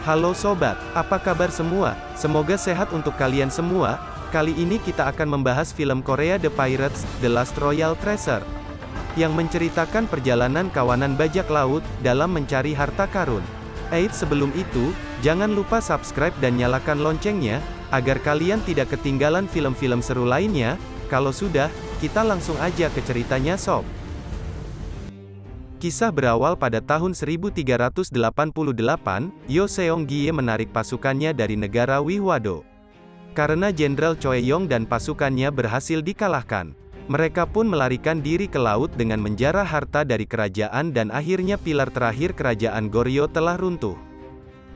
Halo sobat, apa kabar semua? Semoga sehat untuk kalian semua. Kali ini kita akan membahas film Korea The Pirates, The Last Royal Treasure, yang menceritakan perjalanan kawanan bajak laut, dalam mencari harta karun. Sebelum itu, jangan lupa subscribe dan nyalakan loncengnya, agar kalian tidak ketinggalan film-film seru lainnya. Kalau sudah, kita langsung aja ke ceritanya sob. Kisah berawal pada tahun 1388, Yo Seong-gi menarik pasukannya dari negara Wihwado. Karena Jenderal Choeyong dan pasukannya berhasil dikalahkan, mereka pun melarikan diri ke laut dengan menjarah harta dari kerajaan dan akhirnya pilar terakhir kerajaan Goryeo telah runtuh.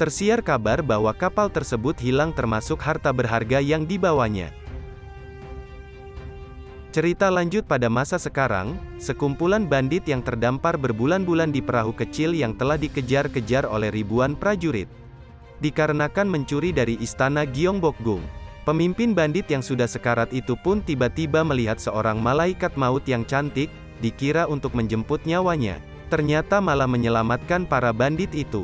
Tersiar kabar bahwa kapal tersebut hilang termasuk harta berharga yang dibawanya. Cerita lanjut pada masa sekarang, sekumpulan bandit yang terdampar berbulan-bulan di perahu kecil yang telah dikejar-kejar oleh ribuan prajurit. Dikarenakan mencuri dari istana Gyeongbokgung, pemimpin bandit yang sudah sekarat itu pun tiba-tiba melihat seorang malaikat maut yang cantik, dikira untuk menjemput nyawanya, ternyata malah menyelamatkan para bandit itu.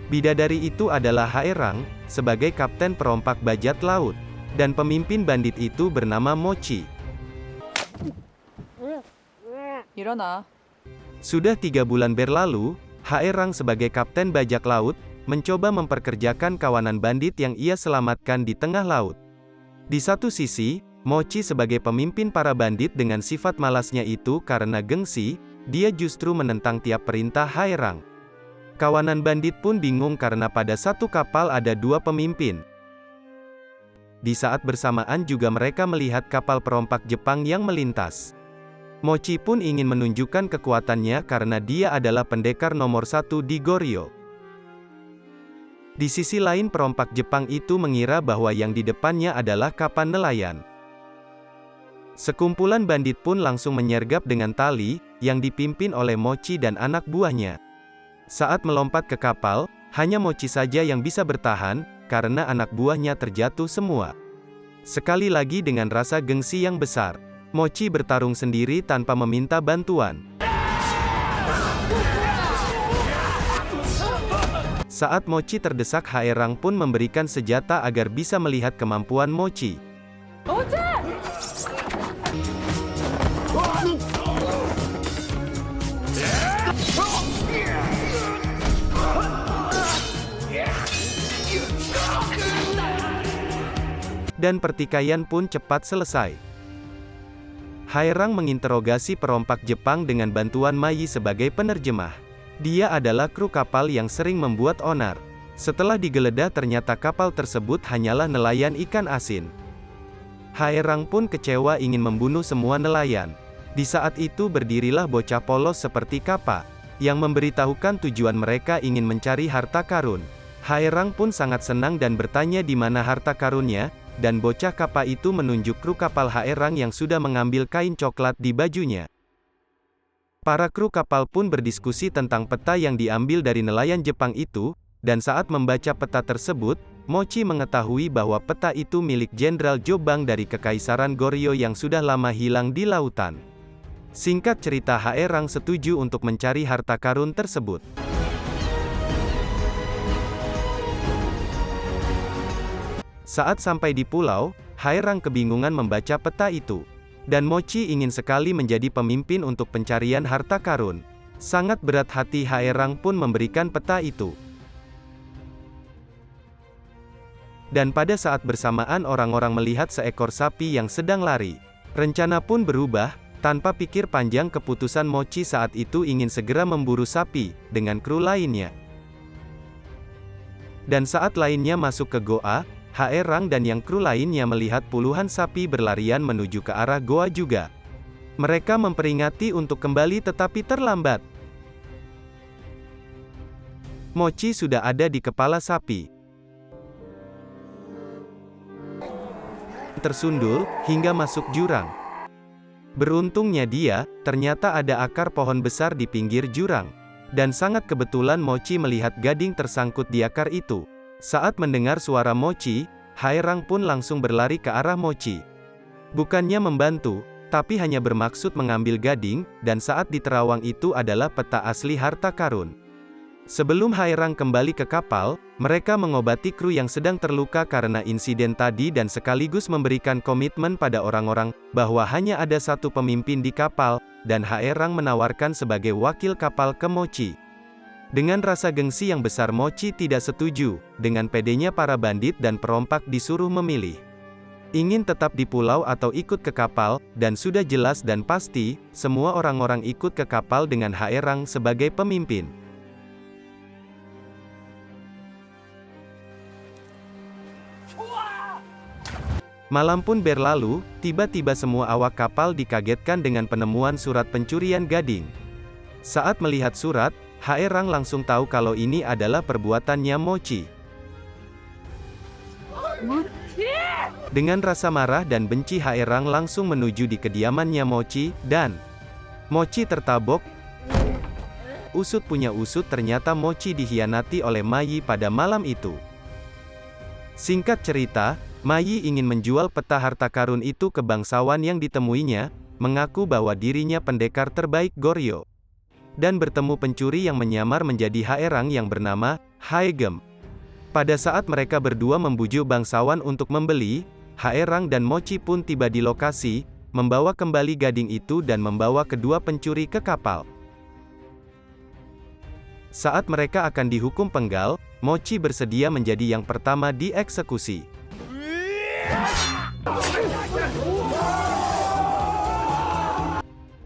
Bidadari itu adalah Haerang, sebagai kapten perompak bajak laut, dan pemimpin bandit itu bernama Mochi. 일어나. Sudah 3 bulan berlalu, Haerang sebagai kapten bajak laut, mencoba memperkerjakan kawanan bandit yang ia selamatkan di tengah laut. Di satu sisi, Mochi sebagai pemimpin para bandit dengan sifat malasnya itu karena gengsi, dia justru menentang tiap perintah Haerang. Kawanan bandit pun bingung karena pada satu kapal ada 2 pemimpin. Di saat bersamaan juga mereka melihat kapal perompak Jepang yang melintas. Mochi pun ingin menunjukkan kekuatannya karena dia adalah pendekar nomor 1 di Goryeo. Di sisi lain perompak Jepang itu mengira bahwa yang di depannya adalah kapal nelayan. Sekumpulan bandit pun langsung menyergap dengan tali, yang dipimpin oleh Mochi dan anak buahnya. Saat melompat ke kapal, hanya Mochi saja yang bisa bertahan, karena anak buahnya terjatuh semua. Sekali lagi dengan rasa gengsi yang besar, Mochi bertarung sendiri tanpa meminta bantuan. Saat Mochi terdesak, Haerang pun memberikan senjata agar bisa melihat kemampuan Mochi. Dan pertikaian pun cepat selesai. Haerang menginterogasi perompak Jepang dengan bantuan Mai sebagai penerjemah. Dia adalah kru kapal yang sering membuat onar. Setelah digeledah ternyata kapal tersebut hanyalah nelayan ikan asin. Haerang pun kecewa ingin membunuh semua nelayan. Di saat itu berdirilah bocah polos seperti Kappa, yang memberitahukan tujuan mereka ingin mencari harta karun. Haerang pun sangat senang dan bertanya di mana harta karunnya, dan bocah Kappa itu menunjuk kru kapal Haerang yang sudah mengambil kain coklat di bajunya. Para kru kapal pun berdiskusi tentang peta yang diambil dari nelayan Jepang itu, dan saat membaca peta tersebut, Mochi mengetahui bahwa peta itu milik Jenderal Jobang dari Kekaisaran Goryeo yang sudah lama hilang di lautan. Singkat cerita, Haerang setuju untuk mencari harta karun tersebut. Saat sampai di pulau, Haerang kebingungan membaca peta itu. Dan Mochi ingin sekali menjadi pemimpin untuk pencarian harta karun. Sangat berat hati Haerang pun memberikan peta itu. Dan pada saat bersamaan orang-orang melihat seekor sapi yang sedang lari. Rencana pun berubah, tanpa pikir panjang keputusan Mochi saat itu ingin segera memburu sapi, dengan kru lainnya. Dan saat lainnya masuk ke goa, Haerang dan yang kru lainnya melihat puluhan sapi berlarian menuju ke arah goa juga. Mereka memperingati untuk kembali tetapi terlambat. Mochi sudah ada di kepala sapi. Tersundul, hingga masuk jurang. Beruntungnya dia, ternyata ada akar pohon besar di pinggir jurang. Dan sangat kebetulan Mochi melihat gading tersangkut di akar itu. Saat mendengar suara Mochi, Haerang pun langsung berlari ke arah Mochi. Bukannya membantu, tapi hanya bermaksud mengambil gading, dan saat di terawang itu adalah peta asli harta karun. Sebelum Haerang kembali ke kapal, mereka mengobati kru yang sedang terluka karena insiden tadi dan sekaligus memberikan komitmen pada orang-orang, bahwa hanya ada satu pemimpin di kapal, dan Haerang menawarkan sebagai wakil kapal ke Mochi. Dengan rasa gengsi yang besar Mochi tidak setuju, dengan pedenya para bandit dan perompak disuruh memilih. Ingin tetap di pulau atau ikut ke kapal, dan sudah jelas dan pasti, semua orang-orang ikut ke kapal dengan Haerang sebagai pemimpin. Malam pun berlalu, tiba-tiba semua awak kapal dikagetkan dengan penemuan surat pencurian gading. Saat melihat surat, Haerang langsung tahu kalau ini adalah perbuatannya Mochi. Dengan rasa marah dan benci Haerang langsung menuju di kediamannya Mochi, dan Mochi tertabok. Usut punya usut, ternyata Mochi dikhianati oleh Mayi pada malam itu. Singkat cerita, Mayi ingin menjual peta harta karun itu ke bangsawan yang ditemuinya, mengaku bahwa dirinya pendekar terbaik Goryeo, dan bertemu pencuri yang menyamar menjadi Haerang yang bernama Haegem. Pada saat mereka berdua membujuk bangsawan untuk membeli, Haerang dan Mochi pun tiba di lokasi, membawa kembali gading itu dan membawa kedua pencuri ke kapal. Saat mereka akan dihukum penggal, Mochi bersedia menjadi yang pertama dieksekusi.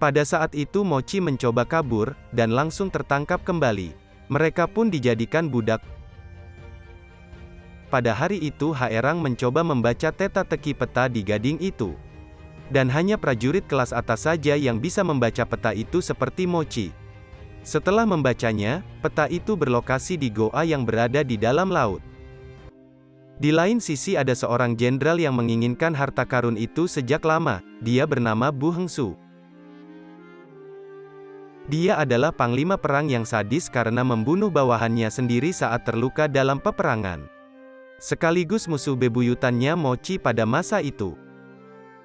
Pada saat itu Mochi mencoba kabur, dan langsung tertangkap kembali. Mereka pun dijadikan budak. Pada hari itu Haerang mencoba membaca teka-teki peta di gading itu. Dan hanya prajurit kelas atas saja yang bisa membaca peta itu seperti Mochi. Setelah membacanya, peta itu berlokasi di goa yang berada di dalam laut. Di lain sisi ada seorang jenderal yang menginginkan harta karun itu sejak lama, dia bernama Bu Hengsu. Dia adalah panglima perang yang sadis karena membunuh bawahannya sendiri saat terluka dalam peperangan. Sekaligus musuh bebuyutannya Mochi pada masa itu.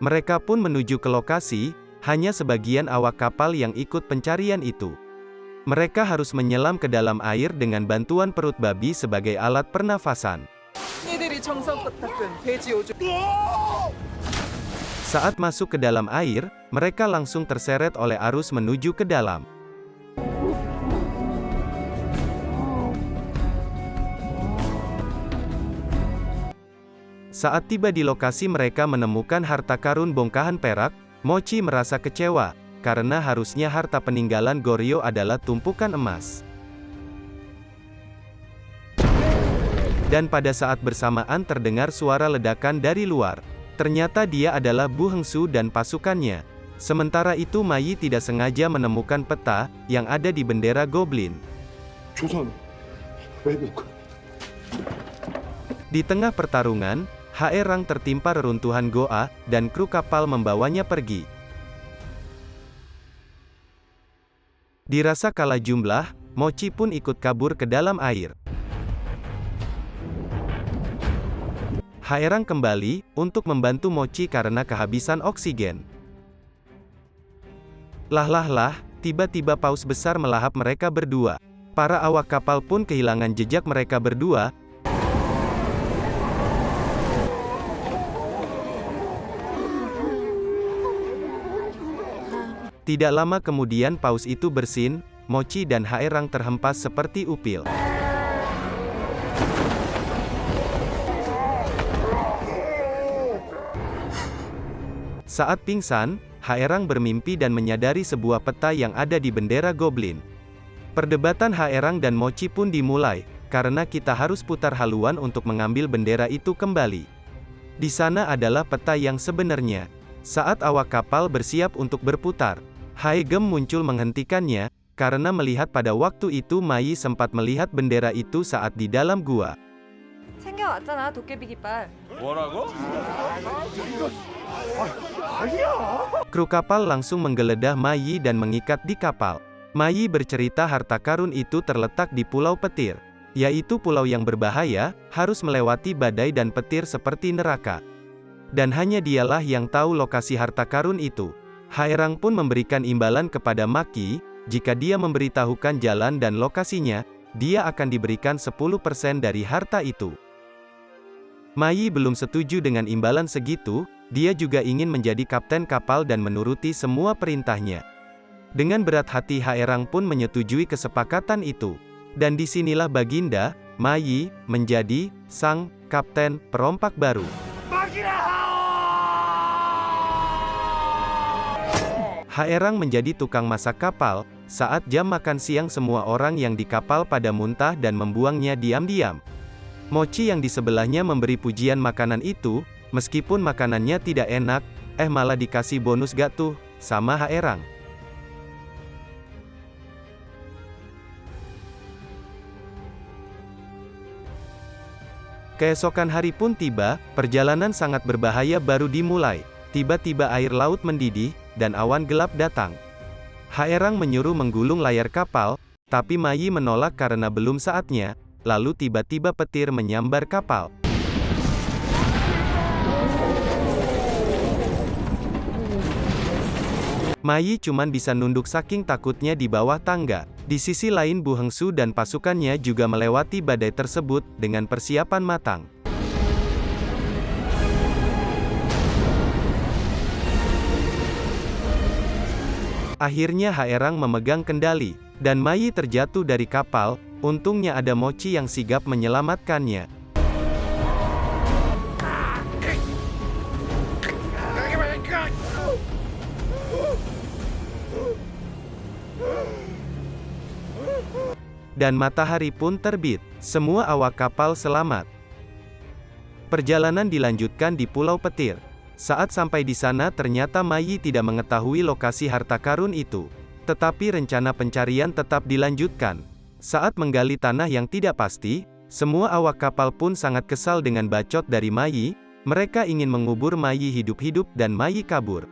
Mereka pun menuju ke lokasi, hanya sebagian awak kapal yang ikut pencarian itu. Mereka harus menyelam ke dalam air dengan bantuan perut babi sebagai alat pernafasan. Saat masuk ke dalam air, mereka langsung terseret oleh arus menuju ke dalam. Saat tiba di lokasi mereka menemukan harta karun bongkahan perak. Mochi merasa kecewa, karena harusnya harta peninggalan Goryeo adalah tumpukan emas. Dan pada saat bersamaan terdengar suara ledakan dari luar. Ternyata dia adalah Bu Hengsu dan pasukannya. Sementara itu Mayi tidak sengaja menemukan peta, yang ada di bendera Goblin. Di tengah pertarungan, Haerang tertimpa reruntuhan goa, dan kru kapal membawanya pergi. Dirasa kalah jumlah, Mochi pun ikut kabur ke dalam air. Haerang kembali, untuk membantu Mochi karena kehabisan oksigen. Tiba-tiba paus besar melahap mereka berdua. Para awak kapal pun kehilangan jejak mereka berdua. Tidak lama kemudian paus itu bersin, Mochi dan Haerang terhempas seperti upil. Saat pingsan, Haerang bermimpi dan menyadari sebuah peta yang ada di bendera Goblin. Perdebatan Haerang dan Mochi pun dimulai, karena kita harus putar haluan untuk mengambil bendera itu kembali. Di sana adalah peta yang sebenarnya. Saat awak kapal bersiap untuk berputar, Haegem muncul menghentikannya, karena melihat pada waktu itu Mayi sempat melihat bendera itu saat di dalam gua. 챙겨왔잖아, 도깨비 깃발. 뭐라고? Kru kapal langsung menggeledah Mayi dan mengikat di kapal. Mayi bercerita harta karun itu terletak di Pulau Petir, yaitu pulau yang berbahaya, harus melewati badai dan petir seperti neraka. Dan hanya dialah yang tahu lokasi harta karun itu. Haerang pun memberikan imbalan kepada Maki, jika dia memberitahukan jalan dan lokasinya, dia akan diberikan 10% dari harta itu. Mai belum setuju dengan imbalan segitu, dia juga ingin menjadi kapten kapal dan menuruti semua perintahnya. Dengan berat hati Haerang pun menyetujui kesepakatan itu. Dan disinilah Baginda, Mai, menjadi sang kapten perompak baru. Haerang menjadi tukang masak kapal. Saat jam makan siang semua orang yang di kapal pada muntah dan membuangnya diam-diam. Mochi yang di sebelahnya memberi pujian makanan itu, meskipun makanannya tidak enak, malah dikasih bonus gak tuh, sama Haerang. Keesokan hari pun tiba, perjalanan sangat berbahaya baru dimulai. Tiba-tiba air laut mendidih, dan awan gelap datang. Haerang menyuruh menggulung layar kapal, tapi Mai menolak karena belum saatnya, lalu tiba-tiba petir menyambar kapal. Mai cuman bisa nunduk saking takutnya di bawah tangga. Di sisi lain Bu Hengsu dan pasukannya juga melewati badai tersebut, dengan persiapan matang. Akhirnya Haerang memegang kendali, dan Mai terjatuh dari kapal, untungnya ada Mochi yang sigap menyelamatkannya. Dan matahari pun terbit, semua awak kapal selamat. Perjalanan dilanjutkan di Pulau Petir. Saat sampai di sana ternyata Mai tidak mengetahui lokasi harta karun itu. Tetapi rencana pencarian tetap dilanjutkan. Saat menggali tanah yang tidak pasti, semua awak kapal pun sangat kesal dengan bacot dari Mai. Mereka ingin mengubur Mai hidup-hidup dan Mai kabur.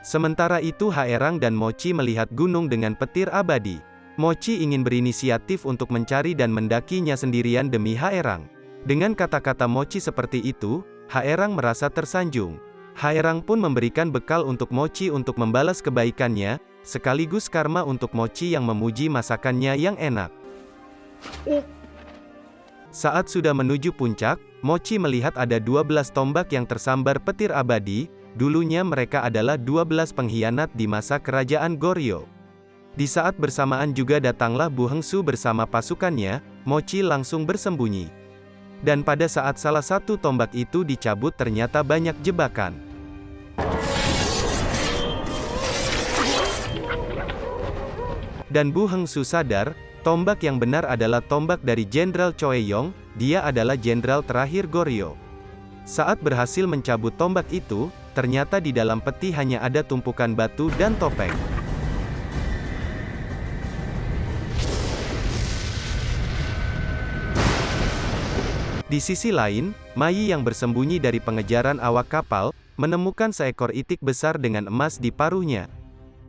Sementara itu Haerang dan Mochi melihat gunung dengan petir abadi. Mochi ingin berinisiatif untuk mencari dan mendakinya sendirian demi Haerang. Dengan kata-kata Mochi seperti itu, Haerang merasa tersanjung. Haerang pun memberikan bekal untuk Mochi untuk membalas kebaikannya, sekaligus karma untuk Mochi yang memuji masakannya yang enak. Saat sudah menuju puncak, Mochi melihat ada 12 tombak yang tersambar petir abadi. Dulunya mereka adalah 12 pengkhianat di masa kerajaan Goryeo. Di saat bersamaan juga datanglah Bu Hengsu bersama pasukannya. Mochi langsung bersembunyi. Dan pada saat salah satu tombak itu dicabut ternyata banyak jebakan. Dan Bu Hengsu sadar, tombak yang benar adalah tombak dari Jenderal Choeyong, dia adalah jenderal terakhir Goryeo. Saat berhasil mencabut tombak itu, ternyata di dalam peti hanya ada tumpukan batu dan topeng. Di sisi lain, Mai yang bersembunyi dari pengejaran awak kapal, menemukan seekor itik besar dengan emas di paruhnya.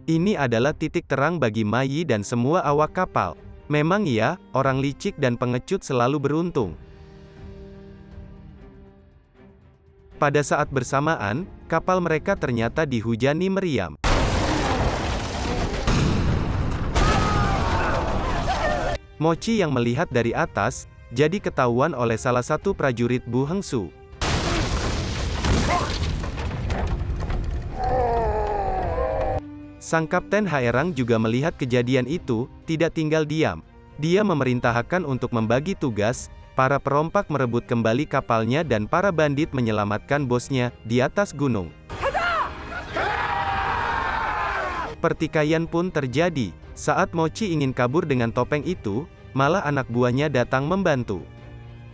Ini adalah titik terang bagi Mai dan semua awak kapal. Memang ya, orang licik dan pengecut selalu beruntung. Pada saat bersamaan, kapal mereka ternyata dihujani meriam. Mochi yang melihat dari atas, jadi ketahuan oleh salah satu prajurit Bu Hengsu. Sang Kapten Haerang juga melihat kejadian itu, tidak tinggal diam. Dia memerintahkan untuk membagi tugas. Para perompak merebut kembali kapalnya dan para bandit menyelamatkan bosnya di atas gunung. Pertikaian pun terjadi. Saat Mochi ingin kabur dengan topeng itu, malah anak buahnya datang membantu.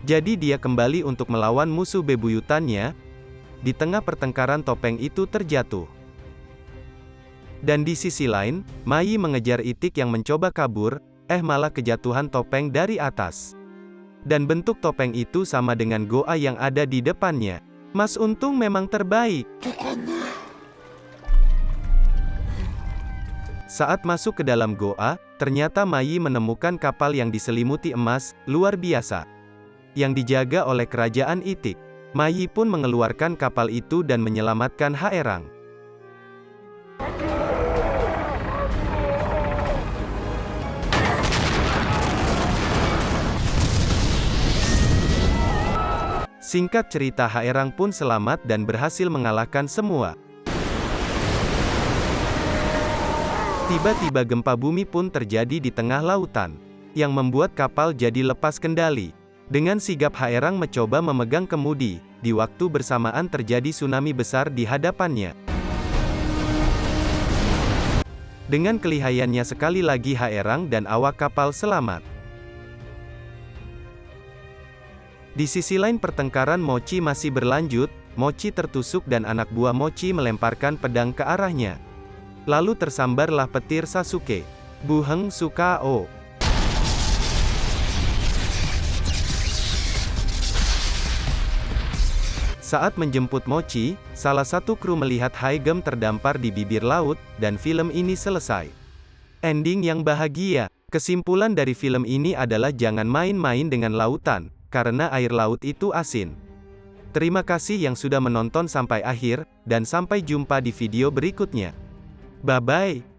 Jadi dia kembali untuk melawan musuh bebuyutannya. Di tengah pertengkaran topeng itu terjatuh. Dan di sisi lain, Mai mengejar itik yang mencoba kabur, malah kejatuhan topeng dari atas. Dan bentuk topeng itu sama dengan goa yang ada di depannya. Mas Untung memang terbaik. Saat masuk ke dalam goa, ternyata Mai menemukan kapal yang diselimuti emas, luar biasa. Yang dijaga oleh kerajaan Itik. Mai pun mengeluarkan kapal itu dan menyelamatkan Haerang. Singkat cerita, Haerang pun selamat dan berhasil mengalahkan semua. Tiba-tiba gempa bumi pun terjadi di tengah lautan, yang membuat kapal jadi lepas kendali. Dengan sigap Haerang mencoba memegang kemudi, di waktu bersamaan terjadi tsunami besar di hadapannya. Dengan kelihayannya sekali lagi Haerang dan awak kapal selamat. Di sisi lain pertengkaran Mochi masih berlanjut, Mochi tertusuk dan anak buah Mochi melemparkan pedang ke arahnya. Lalu tersambarlah petir Sasuke. Buheng Sukao. Saat menjemput Mochi, salah satu kru melihat Haegem terdampar di bibir laut, dan film ini selesai. Ending yang bahagia. Kesimpulan dari film ini adalah jangan main-main dengan lautan, karena air laut itu asin. Terima kasih yang sudah menonton sampai akhir, dan sampai jumpa di video berikutnya. Bye-bye.